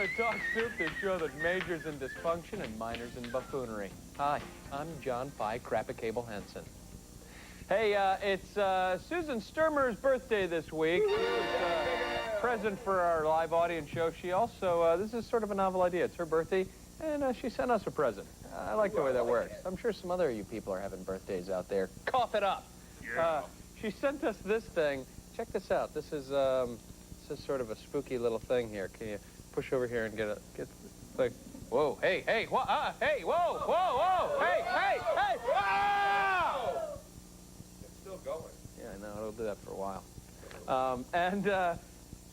to Talk Soup, the show that majors in dysfunction and minors in buffoonery. Hi, I'm John Pye Crapicable Henson. Hey, it's Susan Sturmer's birthday this week. She was present for our live audience show. She also, this is sort of a novel idea. It's her birthday, and she sent us a present. I like the way that works. I'm sure some other of you people are having birthdays out there. Cough it up. Yeah. She sent us this thing. Check this out. This is sort of a spooky little thing here. Can you push over here and get like, whoa, hey, hey, what, hey, whoa, whoa, whoa, hey, hey, hey, whoa! It's still going. Yeah, I know, it'll do that for a while. There's a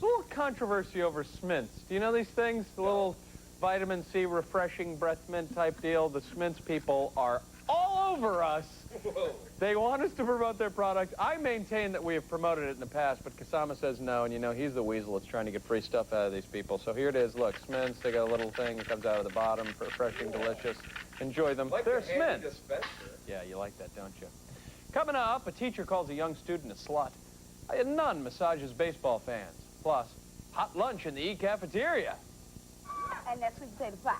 little controversy over Smints. Do you know these things? The little vitamin C refreshing breath mint type deal. The Smints people are all over us. Whoa. They want us to promote their product. I maintain that we have promoted it in the past, but Kasama says no, and you know, he's the weasel that's trying to get free stuff out of these people. So here it is. Look, Smints, they got a little thing that comes out of the bottom, refreshing, delicious. Enjoy them. Like they're the Smints. dispenser. Yeah, you like that, don't you? Coming up, a teacher calls a young student a slut. A nun massages baseball fans. Plus, hot lunch in the E-cafeteria. And that's sweet potato pie.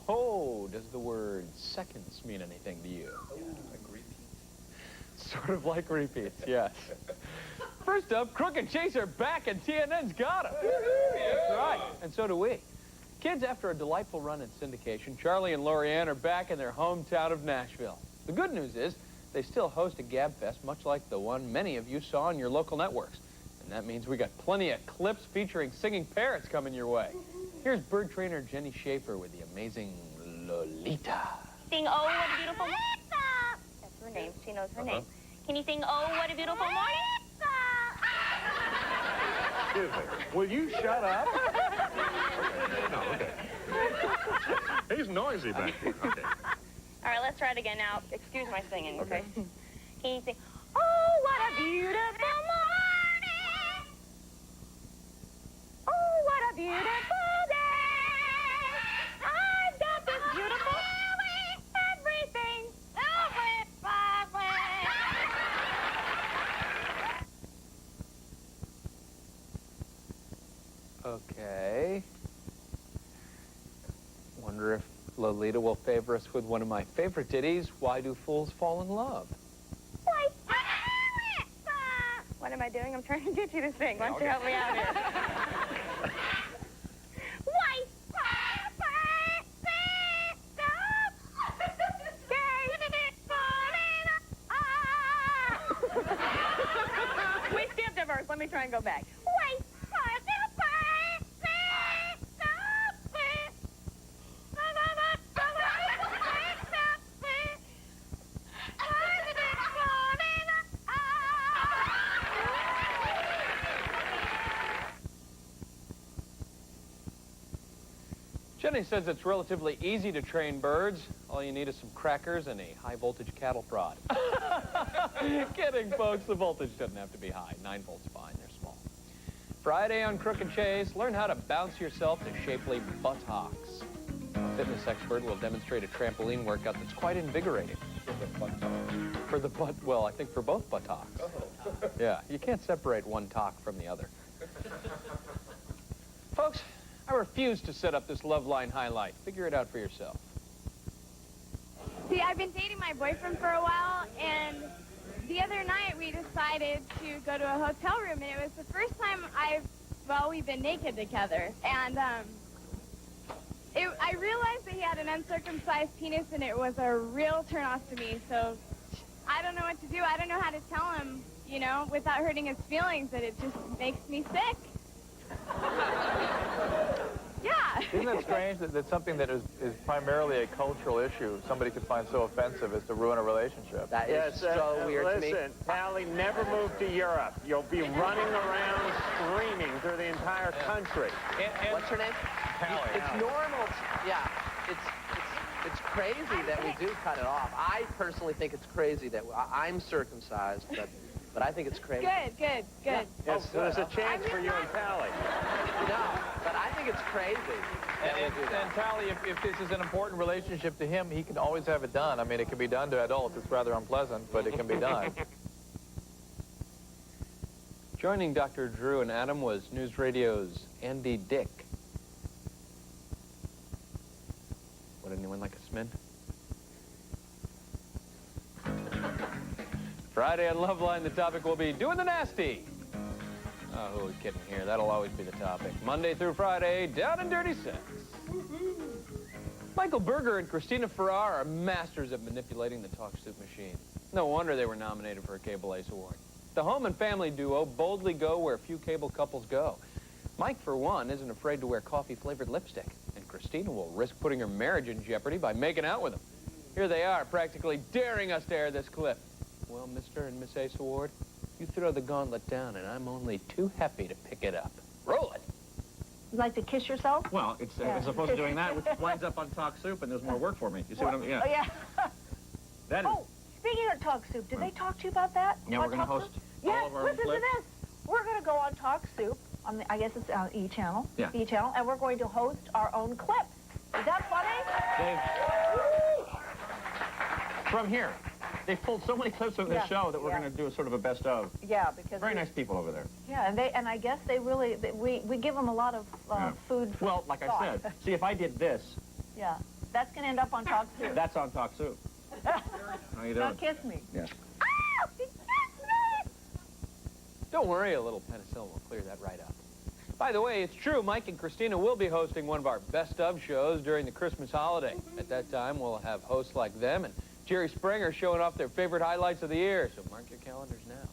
Oh, does the word seconds mean anything to you? Oh, like repeat. Sort of like repeats, yes. First up, Crook and Chase are back and TNN's got them. That's right, and so do we. Kids, after a delightful run in syndication, Charlie and Lorianne are back in their hometown of Nashville. The good news is they still host a Gab Fest, much like the one many of you saw on your local networks. And that means we got plenty of clips featuring singing parrots coming your way. Here's bird trainer Jenny Schaefer with the amazing Lolita. Sing, oh, what a beautiful morning. That's her name. She knows her name. Can you sing, oh, what a beautiful morning? Excuse me. Will you shut up? No, okay. He's noisy back here. Okay. All right, let's try it again now. Excuse my singing, okay? Can you sing, oh, what a beautiful morning. Oh, what a beautiful day. I've got this beautiful everything. Okay. Wonder if Lolita will favor us with one of my favorite ditties, Why Do Fools Fall in Love? What am I doing? I'm trying to get you to sing. Why don't you help me out here? We skipped a verse. Let me try and go back. Jenny says it's relatively easy to train birds. All you need is some crackers and a high-voltage cattle prod. Kidding, folks. The voltage doesn't have to be high. 9 volts fine. They're small. Friday on Crook and Chase, learn how to bounce yourself to shapely buttocks. A fitness expert will demonstrate a trampoline workout that's quite invigorating. For the butt, well, I think for both buttocks. Oh. Yeah, you can't separate one talk from the other. Folks, I refuse to set up this love line highlight. Figure it out for yourself. See, I've been dating my boyfriend for a while, and the other night we decided to go to a hotel room, and it was the first time we've been naked together. And I realized that he had an uncircumcised penis, and it was a real turn-off to me. So I don't know what to do. I don't know how to tell him, you know, without hurting his feelings, that it just makes me sick. Yeah. Isn't it strange that something that is primarily a cultural issue somebody could find so offensive as to ruin a relationship? That is so weird to me. Listen, Pally, never move to Europe. You'll be running around screaming through the entire country. What's her name? Pally. It's normal. Yeah, it's crazy that we do cut it off. I personally think it's crazy that I'm circumcised, but I think it's crazy. Good. Yes, so there's a chance for you and Pally. No, but I think it's crazy. And Tally, if this is an important relationship to him, he can always have it done. I mean, it can be done to adults. It's rather unpleasant, but it can be done. Joining Dr. Drew and Adam was News Radio's Andy Dick. anyone like a Smint? Friday on Loveline, the topic will be doing the nasty. Oh, who are we kidding here? That'll always be the topic. Monday through Friday, down and dirty sex. Michael Berger and Christina Ferrar are masters at manipulating the talk soup machine. No wonder they were nominated for a Cable Ace Award. The home and family duo boldly go where few cable couples go. Mike, for one, isn't afraid to wear coffee-flavored lipstick, and Christina will risk putting her marriage in jeopardy by making out with him. Here they are, practically daring us to air this clip. Well, Mr. and Miss Ace Award, you throw the gauntlet down, and I'm only too happy to pick it up. Roll it. You like to kiss yourself? Well, it's as opposed to doing that, it winds up on Talk Soup, and there's more work for me. You see what I'm... Yeah. Oh, yeah. That is... Oh, speaking of Talk Soup, did they talk to you about that? Yeah, we're going to host all of our listen clips. to this. We're going to go on Talk Soup, on the, I guess it's on E! Channel. Yeah. E! Channel, and we're going to host our own clips. Is that funny? From here. They've pulled so many clips of this show that we're going to do a sort of a best of. Yeah, because... Very nice people over there. Yeah, and I guess they really... we give them a lot of food for Well, like thought. I said, see, if I did this... Yeah, that's going to end up on Talk Soup. That's on Talk Soup. How you doing? Now kiss me. Yeah. Ah! He kissed me! Don't worry, a little penicillin will clear that right up. By the way, it's true, Mike and Christina will be hosting one of our best of shows during the Christmas holiday. At that time, we'll have hosts like them and Jerry Springer showing off their favorite highlights of the year, so mark your calendars now.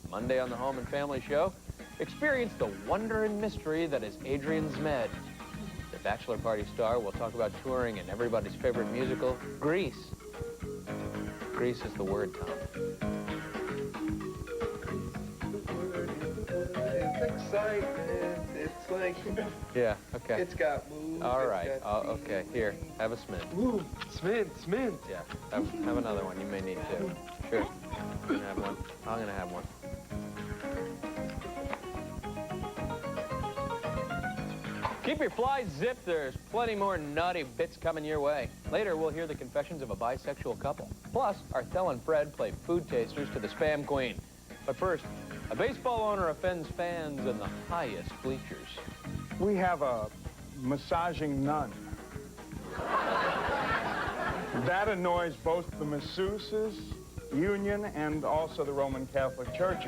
Monday on the Home and Family Show, experience the wonder and mystery that is Adrian Zmed. The Bachelor Party star will talk about touring in everybody's favorite musical, Grease. Grease is the word, Tom. It's excitement. It's like... Yeah, okay. It's got moves. All right. Okay, here, have a Smint. Ooh, Smint. Yeah, have another one. You may need two. Sure. I'm gonna have one. I'm gonna have one. Keep your flies zipped. There's plenty more naughty bits coming your way. Later, we'll hear the confessions of a bisexual couple. Plus, Arthel and Fred play food tasters to the Spam Queen. But first, a baseball owner offends fans in the highest bleachers. We have a massaging nun. That annoys both the masseuses, union, and also the Roman Catholic Church.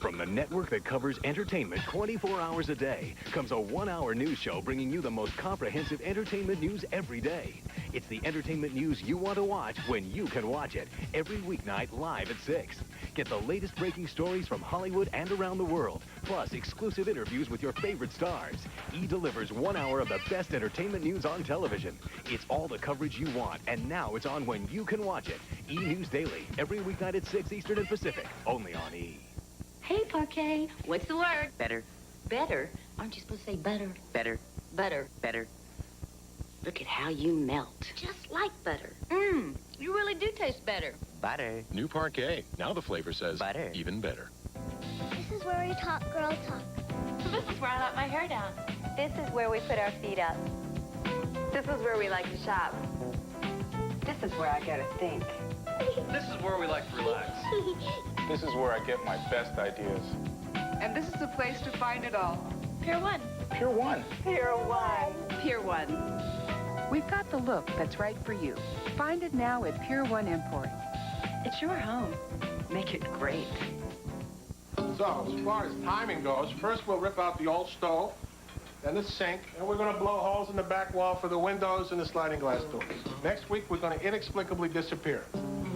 From the network that covers entertainment 24 hours a day comes a one-hour news show bringing you the most comprehensive entertainment news every day. It's the entertainment news you want to watch when you can watch it. Every weeknight live at 6. Get the latest breaking stories from Hollywood and around the world, plus exclusive interviews with your favorite stars. E! delivers 1 hour of the best entertainment news on television. It's all the coverage you want, and now it's on when you can watch it. E! News Daily, every weeknight at 6 Eastern and Pacific, only on E! Hey, Parquet. What's the word? Better. Better? Aren't you supposed to say butter? Better. Butter. Better. Look at how you melt. Just like butter. Mmm. You really do taste better. Butter. New Parquet. Now the flavor says Butter. Even better. This is where we talk girl talk. This is where I let my hair down. This is where we put our feet up. This is where we like to shop. This is where I gotta think. This is where we like to relax. This is where I get my best ideas. And this is the place to find it all. Pier 1. Pure one. Pier 1. Pier 1. We've got the look that's right for you. Find it now at Pier 1 Import. It's your home. Make it great. So, as far as timing goes, first we'll rip out the old stove, then the sink, and we're going to blow holes in the back wall for the windows and the sliding glass doors. Next week, we're going to inexplicably disappear.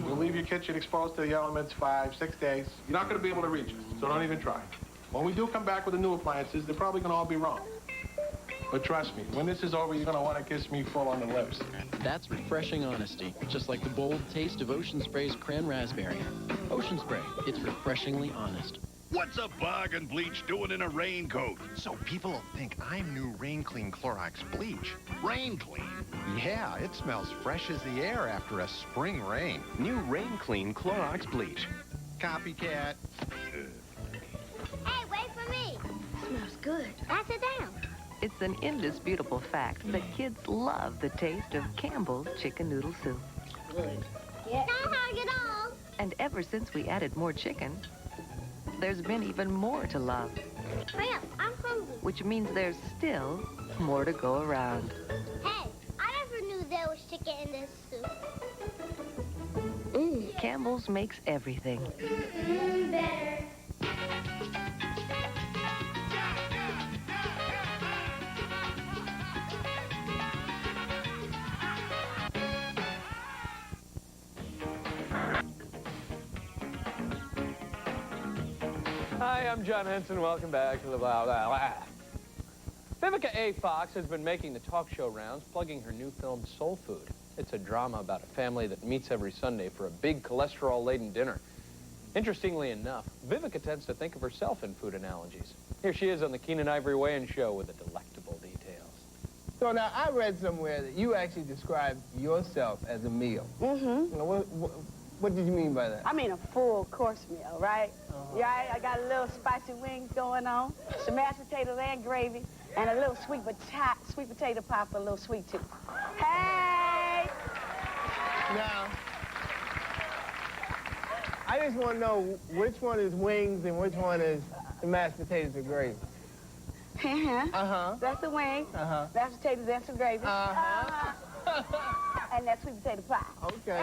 We'll leave your kitchen exposed to the elements 5-6 days. You're not going to be able to reach us, so don't even try. When we do come back with the new appliances, they're probably going to all be wrong. But trust me, when this is over, you're going to want to kiss me full on the lips. That's refreshing honesty, just like the bold taste of Ocean Spray's Cran Raspberry. Ocean Spray, it's refreshingly honest. What's a bog and bleach doing in a raincoat? So people will think I'm new Rain Clean Clorox bleach. Rain Clean? Yeah, it smells fresh as the air after a spring rain. New Rain Clean Clorox bleach. Copycat. Hey, wait for me. Smells good. Pass it down. It's an indisputable fact that kids love the taste of Campbell's chicken noodle soup. Good. Yeah. Not hug at all. And ever since we added more chicken, there's been even more to love. Hurry up, I'm hungry. which means there's still more to go around. Hey, I never knew there was chicken in this soup. Campbell's makes everything. Better. Hi, I'm John Henson. Welcome back to the blah, blah, blah. Vivica A. Fox has been making the talk show rounds, plugging her new film, Soul Food. It's a drama about a family that meets every Sunday for a big cholesterol-laden dinner. Interestingly enough, Vivica tends to think of herself in food analogies. Here she is on the Keenan Ivory Wayans show with the delectable details. So now, I read somewhere that you actually described yourself as a meal. Mm-hmm. Now, what did you mean by that? I mean a full course meal, right? Yeah, I got a little spicy wings going on, some mashed potatoes and gravy, and a little sweet potato pie for a little sweet tooth. Hey! Now, I just want to know which one is wings and which one is the mashed potatoes and gravy. That's the wings, mashed potatoes and some gravy. And that sweet potato pie. Okay.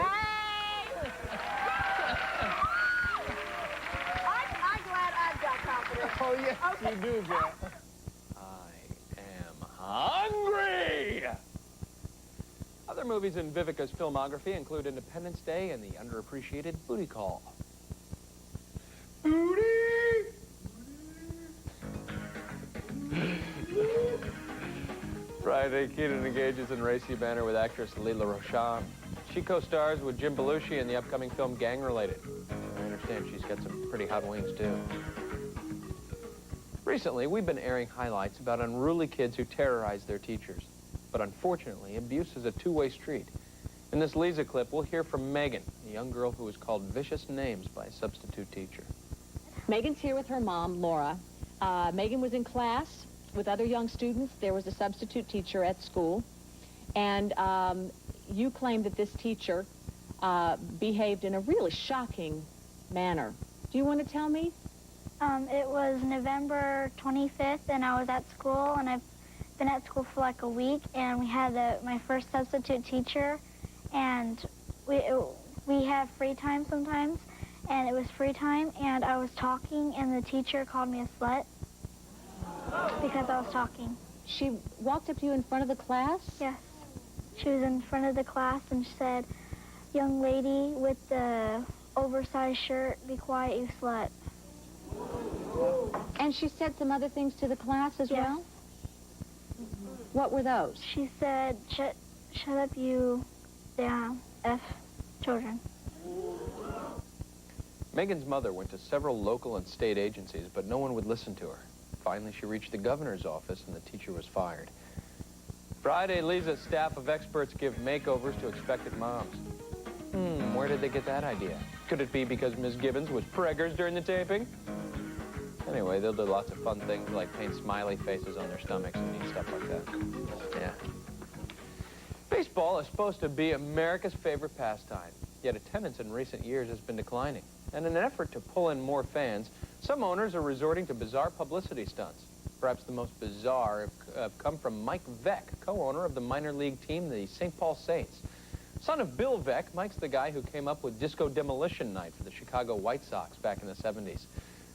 I'm glad I've got confidence. Oh, yes, you do, girl. I am hungry! Other movies in Vivica's filmography include Independence Day and the underappreciated Booty Call. Friday, Keenan engages in racy banter with actress Leela Roshan. She co-stars with Jim Belushi in the upcoming film Gang Related. I understand she's got some pretty hot wings, too. Recently, we've been airing highlights about unruly kids who terrorize their teachers. But unfortunately, abuse is a two-way street. In this Lisa clip, we'll hear from Megan, a young girl who was called vicious names by a substitute teacher. Megan's here with her mom, Laura. Megan was in class with other young students. There was a substitute teacher at school. And you claim that this teacher behaved in a really shocking manner. Do you want to tell me? It was November 25th, and I was at school, and I've been at school for like a week, and we had my first substitute teacher, and we have free time sometimes, and it was free time, and I was talking, and the teacher called me a slut because I was talking. She walked up to you in front of the class? Yes. She was in front of the class, and she said, "Young lady with the oversized shirt, be quiet, you slut." And she said some other things to the class as well? What were those? She said, shut up, you damn F children. Megan's mother went to several local and state agencies, but no one would listen to her. Finally, she reached the governor's office, and the teacher was fired. Friday, Lisa's staff of experts give makeovers to expectant moms. Where did they get that idea? Could it be because Ms. Gibbons was preggers during the taping? Anyway, they'll do lots of fun things like paint smiley faces on their stomachs and neat stuff like that. Yeah. Baseball is supposed to be America's favorite pastime, yet attendance in recent years has been declining. And in an effort to pull in more fans, some owners are resorting to bizarre publicity stunts. Perhaps the most bizarre have come from Mike Veck, co-owner of the minor league team, the St. Paul Saints. Son of Bill Veck, Mike's the guy who came up with Disco Demolition Night for the Chicago White Sox back in the 70s.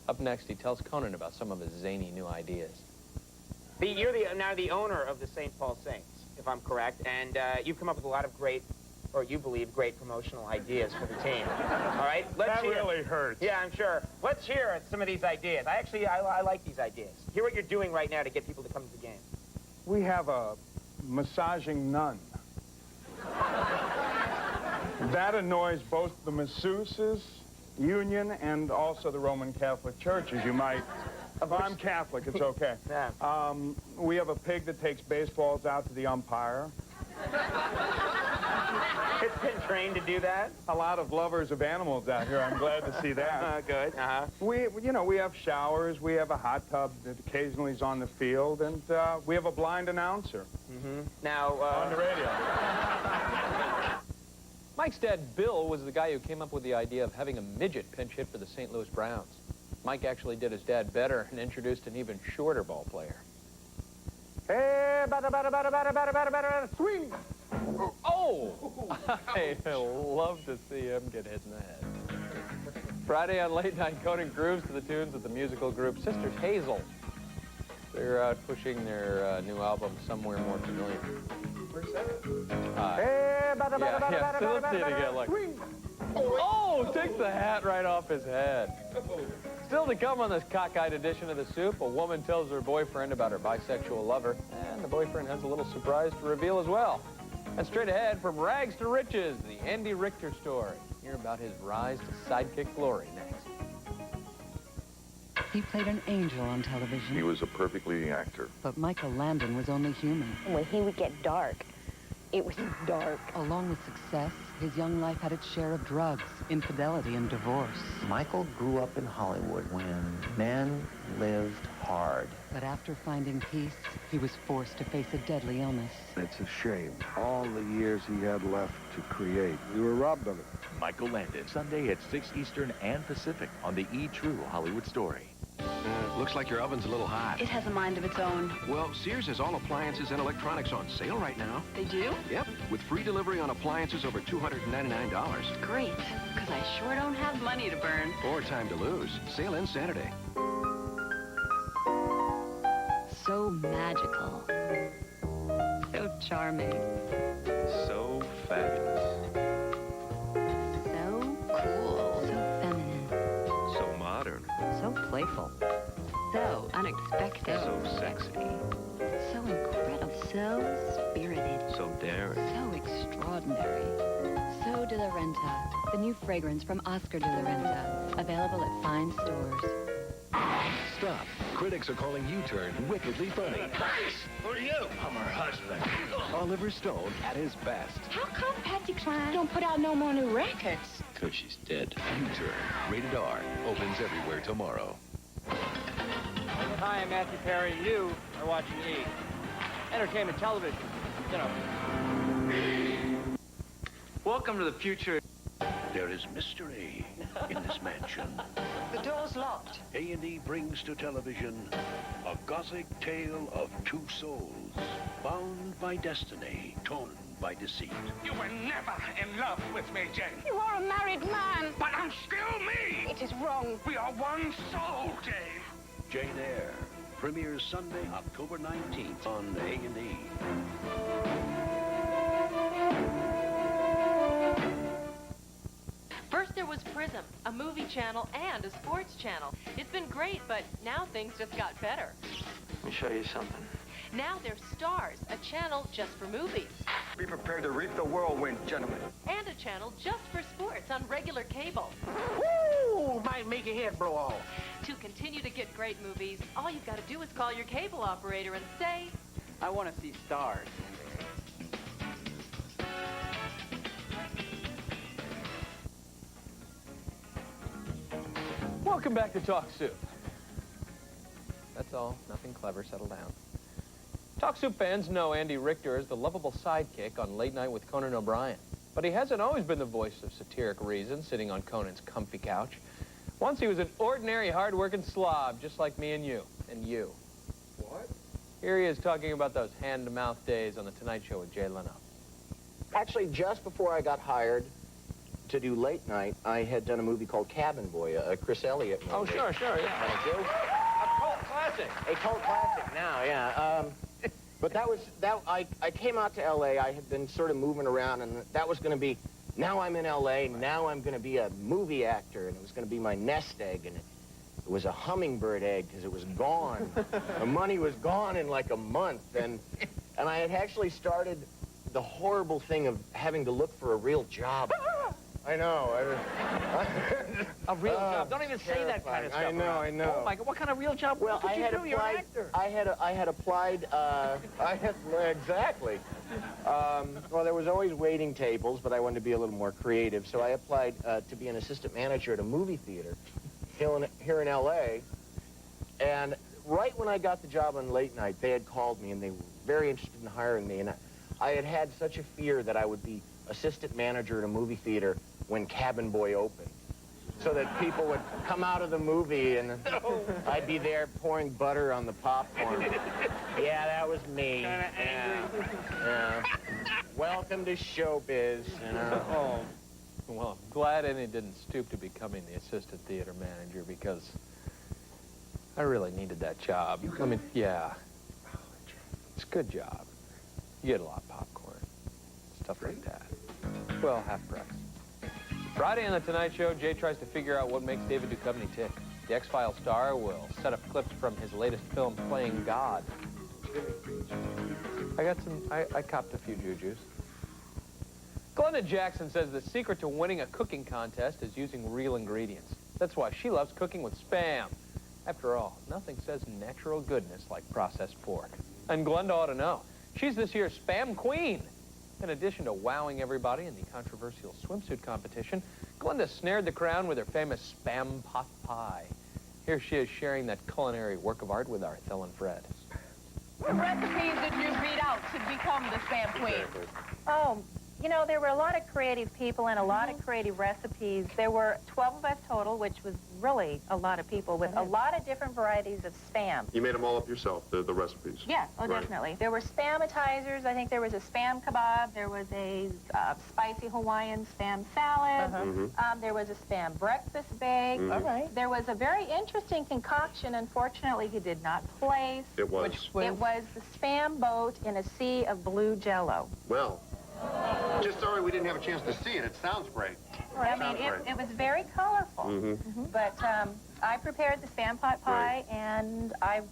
Up next, he tells Conan about some of his zany new ideas. You're now the owner of the St. Paul Saints, if I'm correct, and you've come up with a lot of great, or you believe, great promotional ideas for the team. All right? That really hurts. Yeah, I'm sure. Let's hear some of these ideas. I like these ideas. Hear what you're doing right now to get people to come to the game. We have a massaging nun. That annoys both the masseuses, Union, and also the Roman Catholic Church, as you might. If I'm Catholic, it's okay. Yeah. We have a pig that takes baseballs out to the umpire. It's been trained to do that? A lot of lovers of animals out here. I'm glad to see that. Good. We have showers. We have a hot tub that occasionally is on the field, and we have a blind announcer. Now, on the radio. Mike's dad, Bill, was the guy who came up with the idea of having a midget pinch hit for the St. Louis Browns. Mike actually did his dad better and introduced an even shorter ball player. Swing! Oh! I love to see him get hit in the head. Friday on Late Night, Conan grooves to the tunes of the musical group Sisters Hazel. They're out pushing their new album, Somewhere More Familiar. Yeah, so let's see it again. Like, oh, takes the hat right off his head. Still to come on this cockeyed edition of The Soup, a woman tells her boyfriend about her bisexual lover, and the boyfriend has a little surprise to reveal as well. And straight ahead, from rags to riches, the Andy Richter story. Hear about his rise to sidekick glory next. He played an angel on television. He was a perfect leading actor. But Michael Landon was only human. When he would get dark, it was dark. Along with success, his young life had its share of drugs, infidelity, and divorce. Michael grew up in Hollywood when men lived hard. But after finding peace, he was forced to face a deadly illness. It's a shame. All the years he had left to create, we were robbed of it. Michael Landon, Sunday at 6 Eastern and Pacific on the E! True Hollywood Story. Looks like your oven's a little hot. It has a mind of its own. Well, Sears has all appliances and electronics on sale right now. They do? Yep, with free delivery on appliances over $299. Great, because I sure don't have money to burn. Or time to lose. Sale ends Saturday. So magical. So charming. So fabulous. So cool. So feminine. So modern. So playful. So unexpected. So sexy. So incredible. So spirited. So daring. So extraordinary. So de la Renta. The new fragrance from Oscar de la Renta. Available at fine stores. Stop. Critics are calling U-Turn wickedly funny. Grace, who are you? I'm her husband. Oliver Stone at his best. How come Patsy Cline don't put out no more new records? Because she's dead. U-Turn. Rated R. Opens everywhere tomorrow. Hi, I'm Matthew Perry. You are watching E! Entertainment television. You know. Welcome to the future. There is mystery in this mansion. The door's locked. A&E brings to television a gothic tale of two souls, bound by destiny, torn by deceit. You were never in love with me, Jane. You are a married man. But I'm still me. It is wrong. We are one soul, Jane. Jane Eyre premieres Sunday, October 19th on A&E. First there was Prism, a movie channel and a sports channel. It's been great, but now things just got better. Let me show you something. Now there's Stars, a channel just for movies. Be prepared to reap the whirlwind, gentlemen. And a channel just for sports on regular cable. Woo! Might make your head blow off. To continue to get great movies, all you've got to do is call your cable operator and say, I want to see Stars. Welcome back to Talk Soup. That's all. Nothing clever. Settle down. Talk Soup fans know Andy Richter as the lovable sidekick on Late Night with Conan O'Brien. But he hasn't always been the voice of satiric reason, sitting on Conan's comfy couch. Once he was an ordinary, hard-working slob, just like me and you. And you. What? Here he is talking about those hand-to-mouth days on The Tonight Show with Jay Leno. Actually, just before I got hired to do Late Night, I had done a movie called Cabin Boy, a Chris Elliott movie. Oh, sure, yeah. Thank you. A cult classic. A cult classic now, yeah. But I came out to L.A. I had been sort of moving around, and that was going to be, now I'm in L.A., now I'm going to be a movie actor, and it was going to be my nest egg, and it was a hummingbird egg because it was gone. The money was gone in like a month, and I had actually started the horrible thing of having to look for a real job. I know. A real job. Don't even say that kind of stuff. I know. Oh my God, what kind of real job? Well, what could you do? You're an actor. I had applied. Exactly. Well, there was always waiting tables, but I wanted to be a little more creative, so I applied to be an assistant manager at a movie theater here in L.A. And right when I got the job on Late Night, they had called me, and they were very interested in hiring me, and I had such a fear that I would be assistant manager at a movie theater when Cabin Boy opened, so that people would come out of the movie and I'd be there pouring butter on the popcorn. Yeah, that was me. And Welcome to showbiz, you know. Oh. Well, I'm glad Annie didn't stoop to becoming the assistant theater manager because I really needed that job. I mean, yeah. It's a good job. You get a lot of popcorn, stuff like that. Well, half price. Friday on The Tonight Show, Jay tries to figure out what makes David Duchovny tick. The X-Files star will set up clips from his latest film, Playing God. I copped a few jujus. Glenda Jackson says the secret to winning a cooking contest is using real ingredients. That's why she loves cooking with Spam. After all, nothing says natural goodness like processed pork. And Glenda ought to know. She's this year's Spam Queen. In addition to wowing everybody in the controversial swimsuit competition, Glenda snared the crown with her famous Spam pot pie. Here she is sharing that culinary work of art with our Thel and Fred. What recipes did you beat out to become the Spam Queen? Oh, you know, there were a lot of creative people and a lot of creative recipes. There were 12 of us total, which was really a lot of people with a lot of different varieties of Spam. You made them all up yourself, the recipes? Yes, oh, Right. definitely. There were Spamatizers. I think there was a Spam kebab. There was a spicy Hawaiian Spam salad. There was a Spam breakfast bag. All right. There was a very interesting concoction. Unfortunately, he did not place. It was? It was the Spam boat in a sea of blue Jell-O. Well, just sorry we didn't have a chance to see it. It sounds great. I mean, it was very colorful. But I prepared the Spam pot pie, and I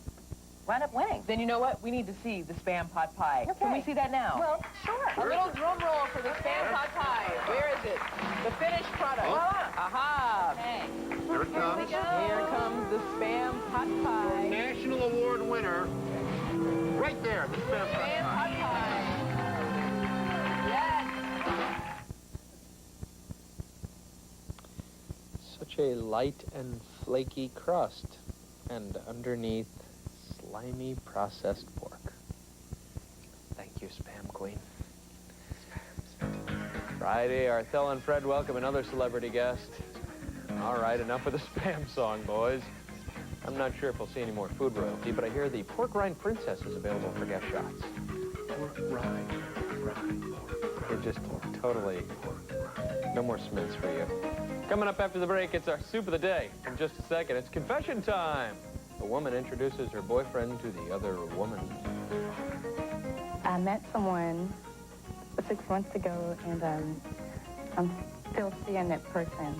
wound up winning. Then you know what? We need to see the Spam pot pie. Okay. Can we see that now? Well, sure. A little drum roll for the Spam pot pie. Where is it? The finished product. Aha! Okay. Here it comes. Here comes the Spam pot pie. National Award winner. Right there, the Spam pot pie. Such a light and flaky crust, and underneath, slimy processed pork. Thank you, Spam Queen. Friday, our Thel and Fred welcome another celebrity guest. All right, enough with the Spam song, boys. I'm not sure if we'll see any more food royalty, but I hear the pork rind princess is available for guest shots. Pork rind. They're just totally, no more Smiths for you. Coming up after the break, it's our soup of the day. In just a second, it's confession time. A woman introduces her boyfriend to the other woman. I met someone 6 months ago, and I'm still seeing that person.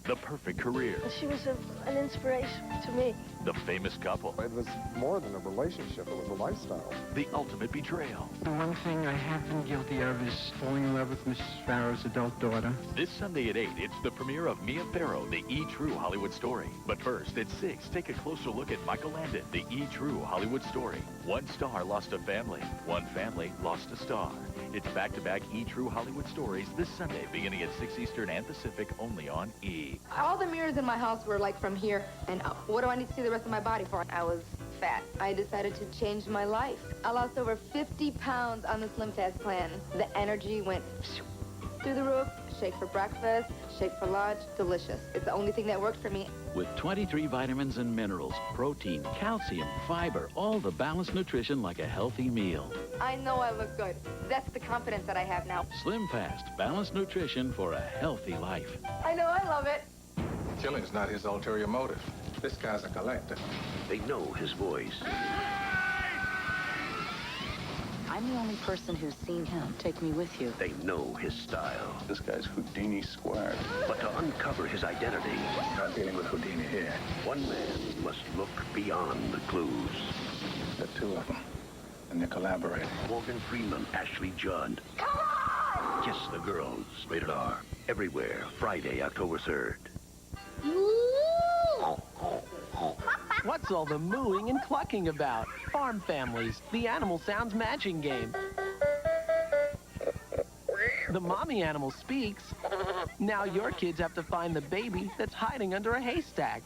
The perfect career. She was an inspiration to me. The famous couple. It was more than a relationship, it was a lifestyle. The ultimate betrayal. The one thing I have been guilty of is falling in love with Mrs. Farrow's adult daughter. This Sunday at 8, it's the premiere of Mia Farrow, The E! True Hollywood Story. But first, at 6, take a closer look at Michael Landon, The E! True Hollywood Story. One star lost a family. One family lost a star. It's back-to-back E! True Hollywood Stories this Sunday, beginning at 6 Eastern and Pacific, only on E! All the mirrors in my house were like from here and up. What do I need to see the rest of my body for? I was fat. I decided to change my life. I lost over 50 pounds on the Slim Fast plan. The energy went through the roof. Shake for breakfast, shake for lunch, delicious. It's the only thing that worked for me. With 23 vitamins and minerals, protein, calcium, fiber, all the balanced nutrition like a healthy meal. I know I look good. That's the confidence that I have now. Slim Fast, balanced nutrition for a healthy life. I know I love it. Killing's not his ulterior motive. This guy's a collector. They know his voice. I'm the only person who's seen him. Take me with you. They know his style. This guy's Houdini squared. But to uncover his identity, Not dealing with Houdini here. one man must look beyond the clues. There are two of them, and they're collaborating. Morgan Freeman, Ashley Judd. Kiss the Girls, rated R. Everywhere, Friday, October 3rd. What's all the mooing and clucking about? Farm Families, the animal sounds matching game. The mommy animal speaks. Now your kids have to find the baby that's hiding under a haystack.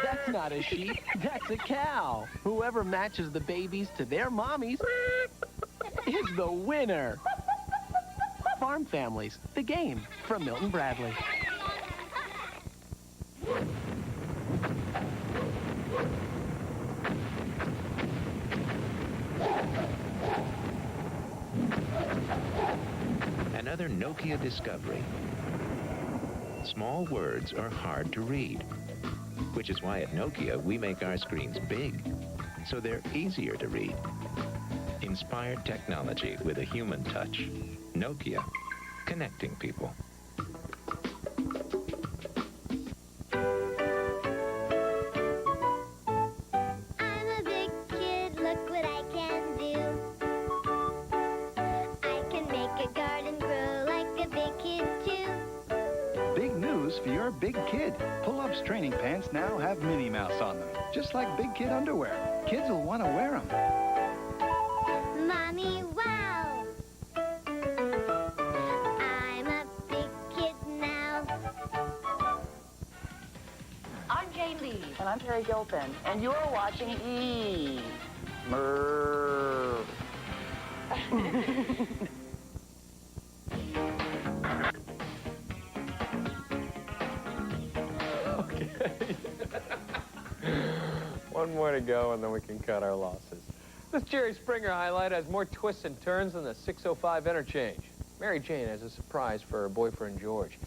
That's not a sheep, that's a cow. Whoever matches the babies to their mommies is the winner. Farm Families, the game, from Milton Bradley. another Nokia discovery. Small words are hard to read, which is why at Nokia we make our screens big, so they're easier to read. Inspired technology with a human touch. Nokia, connecting people. I'm a big kid, look what I can do. I can make a garden grow like a big kid too. Big news for your big kid. Pull-ups training pants now have Minnie Mouse on them, just like big kid underwear. Kids will want to wear them. Mommy, wow! I'm a big kid now. I'm Jane Lee. And I'm Terry Gilpin. And you're watching E. Murr. Okay. One more to go, and then we can cut our losses. This Jerry Springer highlight has more twists and turns than the 605 interchange. Mary Jane has a surprise for her boyfriend, George.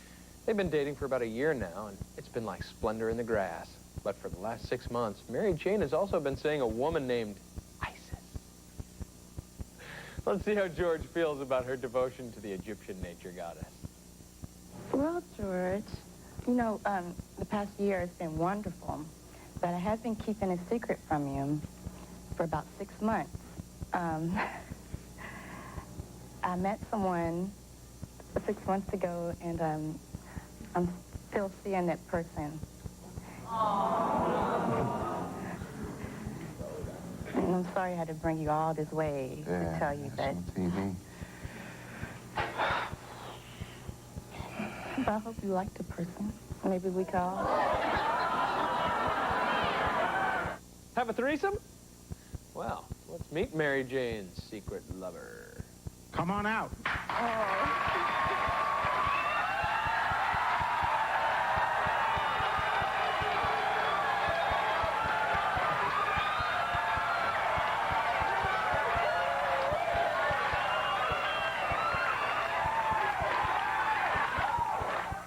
They've been dating for about a year now, and it's been like splendor in the grass. But for the last 6 months, Mary Jane has also been seeing a woman named Isis. Let's see how George feels about her devotion to the Egyptian nature goddess. Well, George, you know, the past year has been wonderful, but I have been keeping a secret from you for about 6 months. I met someone 6 months ago, and I'm still seeing that person. And I'm sorry I had to bring you all this way to tell you that. TV. But I hope you like the person. Maybe we could all have a threesome? Well, let's meet Mary Jane's secret lover. Come on out.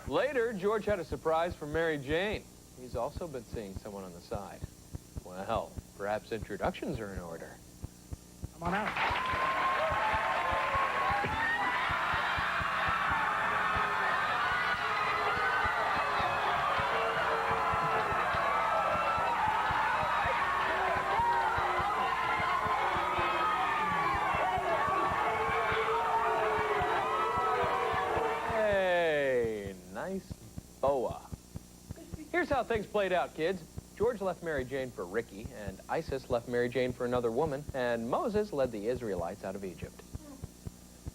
Later, George had a surprise for Mary Jane. He's also been seeing someone on the side. Well, perhaps introductions are in order. Come on out. Hey, nice boa. Here's how things played out, kids. George left Mary Jane for Ricky, and Isis left Mary Jane for another woman, and Moses led the Israelites out of Egypt.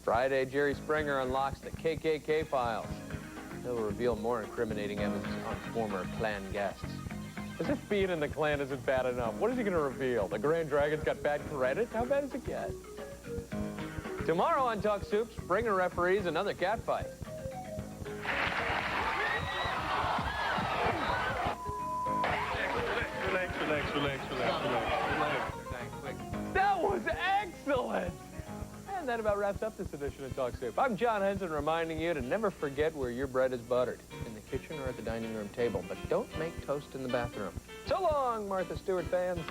Friday, Jerry Springer unlocks the KKK files. He'll reveal more incriminating evidence on former Klan guests. As if being in the Klan isn't bad enough, what is he going to reveal? The Grand Dragon's got bad credit? How bad does it get? Tomorrow on Talk Soup, Springer referees another catfight. Relax. That was excellent! And that about wraps up this edition of Talk Soup. I'm John Henson reminding you to never forget where your bread is buttered, in the kitchen or at the dining room table, but don't make toast in the bathroom. So long, Martha Stewart fans.